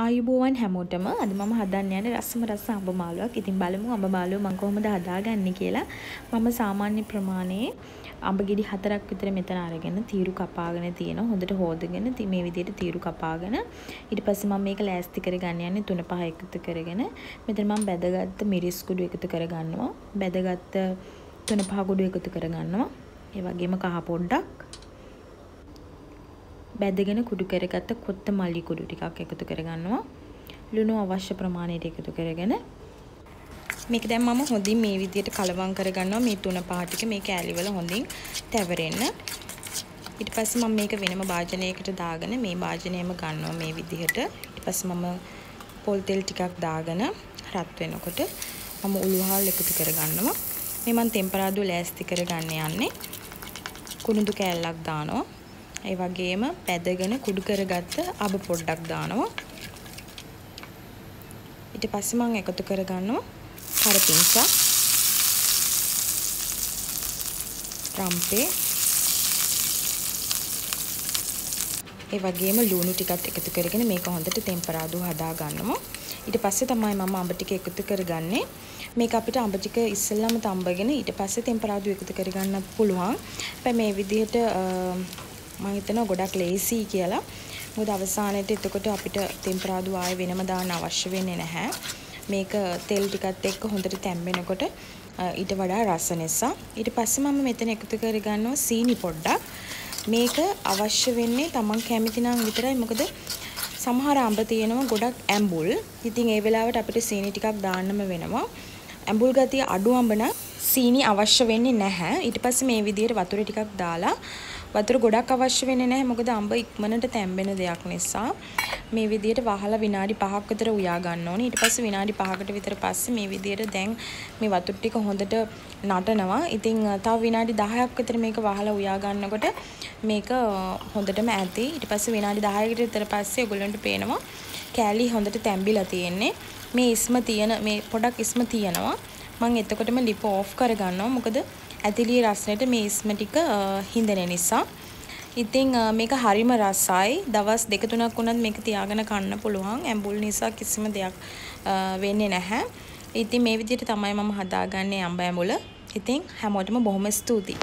ආයුබෝවන් හැමෝටම අද මම හදන්න යන්නේ රසම රස අඹ මාළුවක්. ඉතින් බලමු අඹ මාළුව මම කොහොමද හදාගන්නේ කියලා. මම සාමාන්‍ය ප්‍රමාණයේ අඹ ගෙඩි 4ක් විතර මෙතන අරගෙන තීරු කපාගෙන තියෙනවා. හොඳට හොදගෙන මේ විදිහට තීරු කපාගෙන ඊට පස්සේ මම මේක ලෑස්ති කරගන්න යන්නේ 3-5 එකතු කරගෙන. මෙතන මම බැදගත්ත මිරිස් කුඩු එකතු කරගන්නවා. බැදගත්ත 3-5 කුඩු එකතු කරගන්නවා. ඒ වගේම කහ පොඩ්ඩක් බැදගෙන කුඩු කරගත්ත කොත්තමල්ලි කුඩු ටිකක් එකතු කරගන්නවා. ලුණු අවශ්‍ය ප්‍රමාණයට එකතු කරගෙන මේක දැන් මම හොඳින් මේ විදිහට කලවම් කරගන්නවා. මේ 3-5 ටික මේ කෑලි වල හොඳින් තැවරෙන්න. ඊට පස්සේ මම මේක වෙනම භාජනයකට දාගෙන මේ භාජනයම ගන්නවා මේ විදිහට. ඊට පස්සේ මම පොල් තෙල් ටිකක් දාගෙන රත් වෙනකොට මම උළුවහල් එකතු කරගන්නවා. මේ මම ටෙම්පරාදුව ලෑස්ති කරගන්න යන්නේ. කුණුදු කෑල්ලක් දානවා. ඒ වගේම පැදගෙන කුඩු කරගත්ත අබ පොඩ්ඩක් දානවා. ඊට පස්සේ මම එකතු කරගන්නවා කරපිංචා, රම්පේ, ඒ වගේම ලුණු ටිකත් එකතු කරගෙන මේක හොඳට ටෙම්පරාදුව හදා ගන්නවා. ඊට පස්සේ තමයි මම අඹ ටික එකතු කරගන්නේ. මේක අපිට අඹ ටික ඉස්සෙල්ලාම තඹගෙන ඊට පස්සේ ටෙම්පරාදුව එකතු කරගන්නත් පුළුවන්. හැබැයි මේ විදිහට මම හිතනවා ගොඩක් ලේසි කියලා. මොකද අවසානයේට එතකොට අපිට ටෙම්පරාදුව ආයෙ වෙනම දාන්න අවශ්‍ය වෙන්නේ නැහැ. මේක තෙල් ටිකත් එක්ක හොඳට තැම්බෙනකොට ඊට වඩා රස නිසා. ඊට පස්සේ මම මෙතන එකතු කරගන්නවා සීනි පොඩ්ඩක්. මේක අවශ්‍ය වෙන්නේ තමන් කැමති නම් විතරයි. මොකද සමහර අඹ තියෙනවා ගොඩක් ඇඹුල්. ඉතින් ඒ වෙලාවට අපිට සීනි ටිකක් දාන්නම වෙනවා. ඇඹුල් ගතිය අඩු අඹ නම් සීනි අවශ්‍ය වෙන්නේ නැහැ. ඊට පස්සේ මේ විදිහට වතුර ටිකක් දාලා වතුර ගොඩක් අවශ්‍ය වෙන්නේ නැහැ. මොකද අඹ ඉක්මනට තැම්බෙන දෙයක් නිසා. මේ විදිහට වහලා විනාඩි 5ක් විතර උයා ගන්න ඕනේ. ඊට පස්සේ විනාඩි 5කට විතර පස්සේ මේ විදිහට දැන් මේ වතුර ටික හොඳට නටනවා. ඉතින් තව විනාඩි 10ක් විතර මේක වහලා උයා ගන්නකොට මේක හොඳටම ඇති. ඊට පස්සේ විනාඩි 10කට විතර පස්සේ ඔයගොල්ලන්ට පේනවා කෑලි හොඳට තැම්බිලා තියෙන්නේ. මේ ඉස්ම තියෙන මේ පොඩක් ඉස්ම තියෙනවා. මම එතකොටම ලිප ඕෆ් කරගන්නවා. මොකද ඇතිලි රසයට මේ ඉස්ම ටික හිඳෙන නිසා. ඉතින් මේක හරිම රසයි. දවස් 2-3ක් වුණත් මේක තියාගෙන කන්න පුළුවන්. ඇඹුල් නිසා කිසිම දෙයක් වෙන්නේ නැහැ. ඉතින් මේ විදිහට තමයි මම හදාගන්නේ අඹ ඇඹුල. ඉතින් හැමෝටම බොහොම ස්තුතියි.